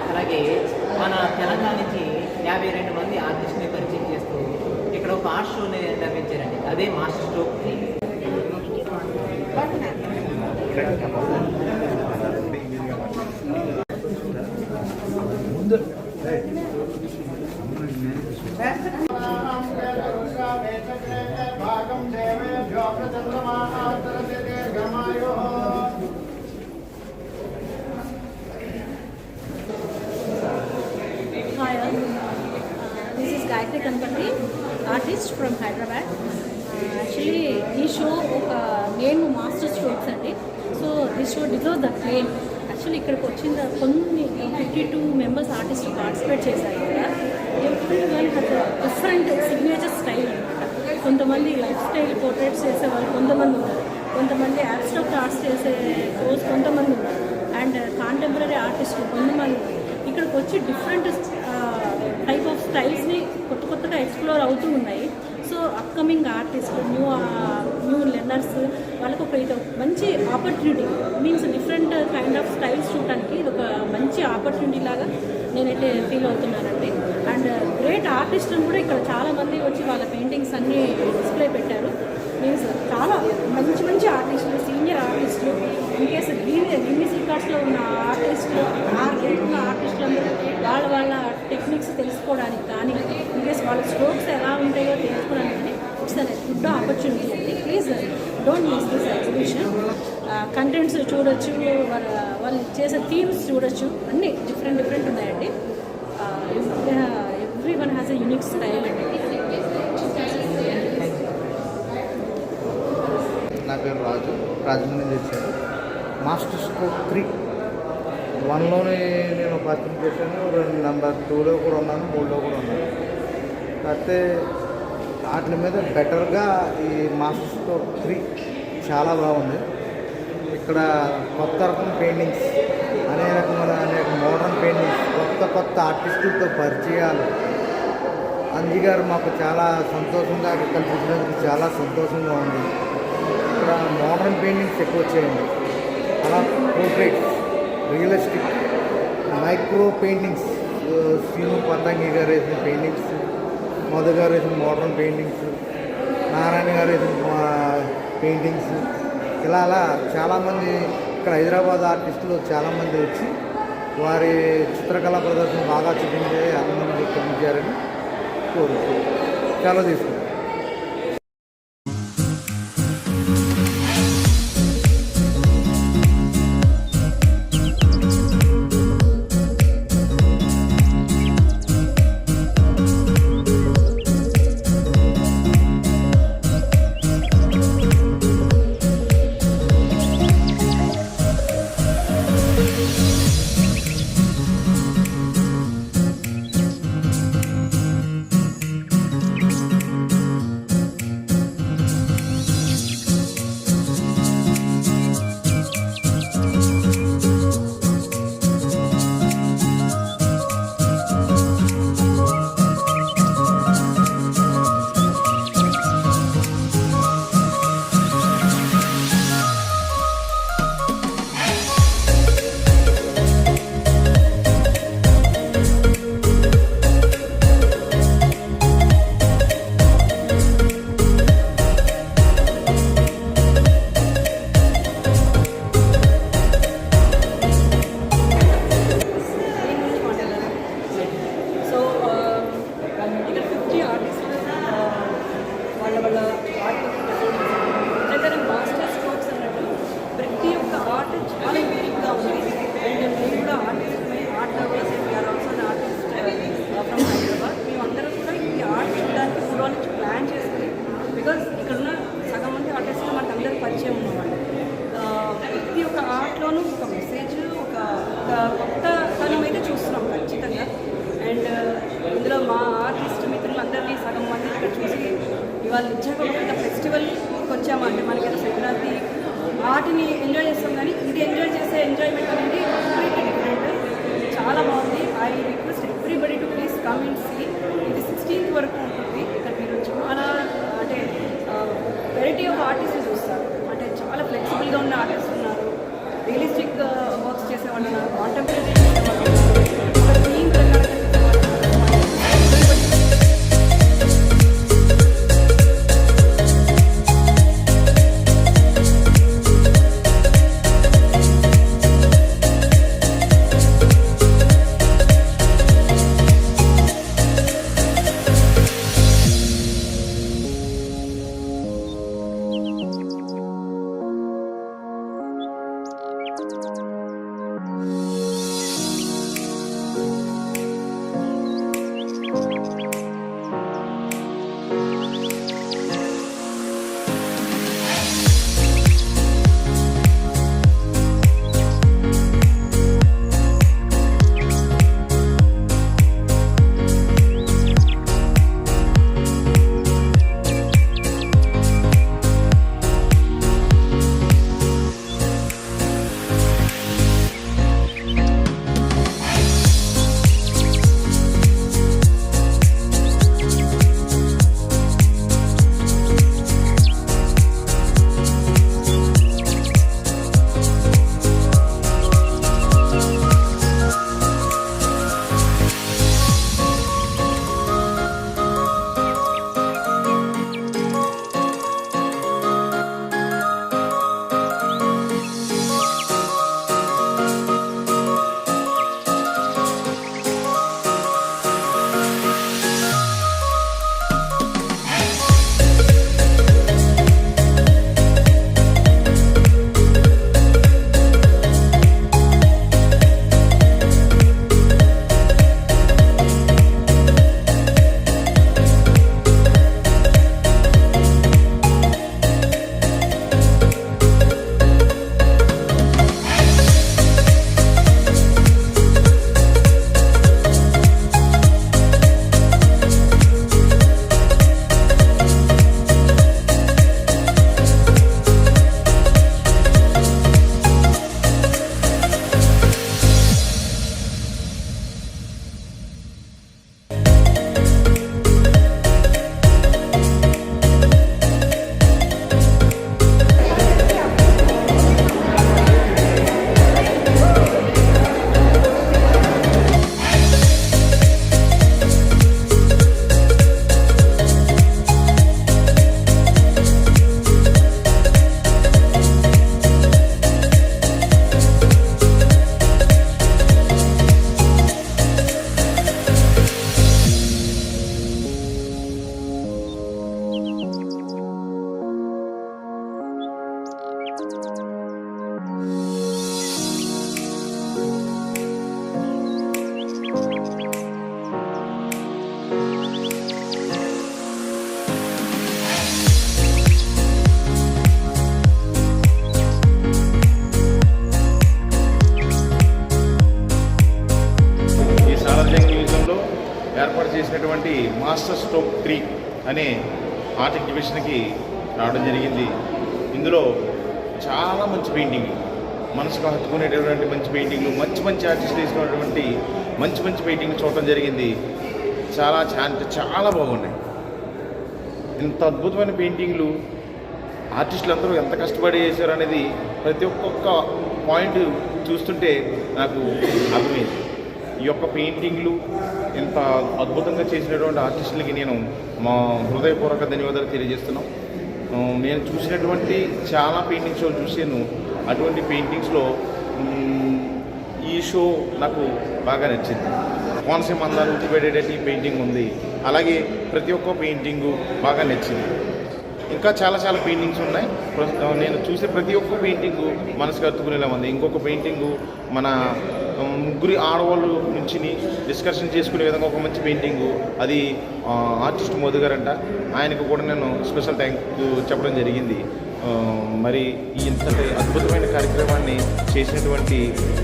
అలాగే మన తెలంగాణ నుంచి 52 మంది ఆర్టిస్ట్ని పరిచయం చేస్తూ ఇక్కడ ఒక ఆర్ట్ షోని నిర్వహించారండి. అదే master stroke. Hi all, this is Gayatri Kanpati, artist from Hyderabad. Actually, this show name Master Strokes andi. So this show deserves that name. Actually, ఇక్కడికి వచ్చిన కొన్ని 52 members artists participate చేశారు కదా. Everyone has a different signature style అన్నమాట. కొంతమంది life style portraits చేసేవాళ్ళు కొంతమంది ఉన్నారు, కొంతమంది అబ్స్ట్రాక్ట్ ఆర్ట్స్ చేసే షోస్ కొంతమంది ఉన్నారు, అండ్ కాంటెంపరీ ఆర్టిస్టులు కొంతమంది. ఇక్కడికి వచ్చి డిఫరెంట్ టైప్ ఆఫ్ స్టైల్స్ని కొత్తగా ఎక్స్ప్లోర్ అవుతూ ఉన్నాయి. సో అప్కమింగ్ ఆర్టిస్టులు, న్యూ లెర్నర్స్ వాళ్ళకు ఒక ఇది మంచి opportunity, means different kind of styles చూడటానికి ఇది ఒక మంచి ఆపర్చునిటీ లాగా నేనైతే ఫీల్ అవుతున్నానండి. అండ్ గ్రేట్ ఆర్టిస్టులు కూడా ఇక్కడ చాలామంది వచ్చి వాళ్ళ పెయింటింగ్స్ అన్నీ డిస్ప్లే పెట్టారు. మీన్స్ చాలా మంచి ఆర్టిస్టులు, సీనియర్ ఆర్టిస్టులు, ఇన్కేస్ గిన్నీస్ రికార్డ్స్లో ఉన్న ఆర్టిస్టులు, ఆ రేట్ ఉన్న ఆర్టిస్టులందరూ వాళ్ళ టెక్నిక్స్ తెలుసుకోవడానికి కానీ, ఇన్కేస్ వాళ్ళ స్ట్రోక్స్ ఎలా ఉంటాయో తెలుసుకోవడానికి ఇట్స్ గుడ్ ఆపర్చునిటీ అండి. Please don't miss this exhibition. Contents చూడొచ్చు, వాళ్ళు చేసే థీమ్స్ చూడొచ్చు, అన్నీ డిఫరెంట్ ఉన్నాయండి. Every one has a unique style అండి. నా పేరు రాజమండ్రి చేశాను. మాస్టర్ స్ట్రోక్ 3 1లోనే నేను పార్టిసిపేట్ చేశాను, నెంబర్ 2లో కూడా ఉన్నాను, 3లో కూడా ఉన్నాను. కాకపోతే వాటి మీద బెటర్గా ఈ మాస్టర్ స్ట్రోక్ 3 చాలా బాగుంది. ఇక్కడ కొత్త రకం పెయింటింగ్స్, అనేక మోడర్న్ పెయింటింగ్స్, కొత్త ఆర్టిస్టులతో పరిచయాలు. అంజీ గారు మాకు చాలా సంతోషంగా కల్పించినందుకు చాలా సంతోషంగా ఉంది. ఇక్కడ మోడర్న్ పెయింటింగ్స్ ఎక్కువ వచ్చాయండి, అలా portraits, realistic, micro paintings, Seenu Patangi గారు వేసిన పెయింటింగ్స్, మధు గారు వేసిన మోడర్న్ పెయింటింగ్స్, నారాయణ గారు వేసిన పెయింటింగ్స్, అలా చాలామంది ఇక్కడ హైదరాబాద్ ఆర్టిస్టులు చాలామంది వచ్చి వారి చిత్రకళా ప్రదర్శన బాగా చూపించే ఆనందం చూపించారని కోరుతూ చాలా తీసుకుంటాం. వాళ్ళు ఇచ్చాక ఒక ఫెస్టివల్కి వచ్చామంటే మనకి సంక్రాంతి వాటిని ఎంజాయ్ చేస్తాం, కానీ ఇది ఎంజాయ్ చేసే ఎంజాయ్మెంట్ అనేది కంప్లీట్లీ డిఫరెంట్. చాలా బాగుంది. I request everybody to please come and see. ఇది 16th వరకు ఉంటుంది. ఇక్కడ మీరు చాలా అంటే వెరైటీ ఆఫ్ ఆర్టిస్ట్ చూస్తారు. అంటే చాలా ఫ్లెక్సిబుల్గా ఉన్న ఆర్టిస్ట్ ఉన్నారు, రియలిస్టిక్ వర్క్స్ చేసేవాళ్ళు ఉన్నారు, కాంటెంపరీ చేసేవాళ్ళు ఉన్నారు, ఒక థీమ్ ప్రకారం చేసేవాళ్ళు ఉన్నారు. ఏర్పాటు చేసినటువంటి మాస్టర్ స్ట్రోక్ 3 అనే ఆర్ట్ ఎగ్జిబిషన్కి రావడం జరిగింది. ఇందులో చాలా మంచి పెయింటింగ్లు, మనసుకు హత్తుకునేటటువంటి మంచి పెయింటింగ్లు, మంచి మంచి ఆర్టిస్టులు వేసినటువంటి మంచి మంచి పెయింటింగ్లు చూడటం జరిగింది. చాలా చాలా బాగున్నాయి. ఇంత అద్భుతమైన పెయింటింగ్లు ఆర్టిస్టులు అందరూ ఎంత కష్టపడి చేశారు అనేది ప్రతి ఒక్కొక్క పాయింట్ చూస్తుంటే నాకు అర్థమైంది. ఈ యొక్క పెయింటింగ్లు ఇంత అద్భుతంగా చేసినటువంటి ఆర్టిస్టులకి నేను మా హృదయపూర్వక ధన్యవాదాలు తెలియజేస్తున్నాం. నేను చూసినటువంటి చాలా పెయింటింగ్ షోలు చూసాను. అటువంటి పెయింటింగ్స్లో ఈ షో నాకు బాగా నచ్చింది. కోనసీమ అందాలు ఉట్టిపెట్టేటట్టు ఈ పెయింటింగ్ ఉంది. అలాగే ప్రతి ఒక్క పెయింటింగు బాగా నచ్చింది. ఇంకా చాలా చాలా పెయింటింగ్స్ ఉన్నాయి. నేను చూసే ప్రతి ఒక్క పెయింటింగు మనసుకు హత్తుకునేలా ఉంది. ఇంకొక పెయింటింగు మన ముగ్గురి ఆడవాళ్ళు నుంచి డిస్కషన్ చేసుకునే విధంగా ఒక మంచి పెయింటింగు, అది ఆర్టిస్ట్ మోదీ గారంట. ఆయనకు కూడా నేను స్పెషల్ థ్యాంక్ చెప్పడం జరిగింది. మరి ఇంతటి అద్భుతమైన కార్యక్రమాన్ని చేసినటువంటి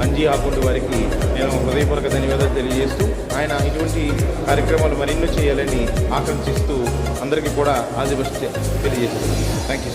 అంజీ ఆకుండి వారికి నేను హృదయపూర్వక ధన్యవాదాలు తెలియజేస్తూ, ఆయన ఇటువంటి కార్యక్రమాలు మరెన్నో చేయాలని ఆకాంక్షిస్తూ అందరూ అందరికీ కూడా ఆల్ ది బెస్ట్ తెలియజేస్తున్నాను. Thank you.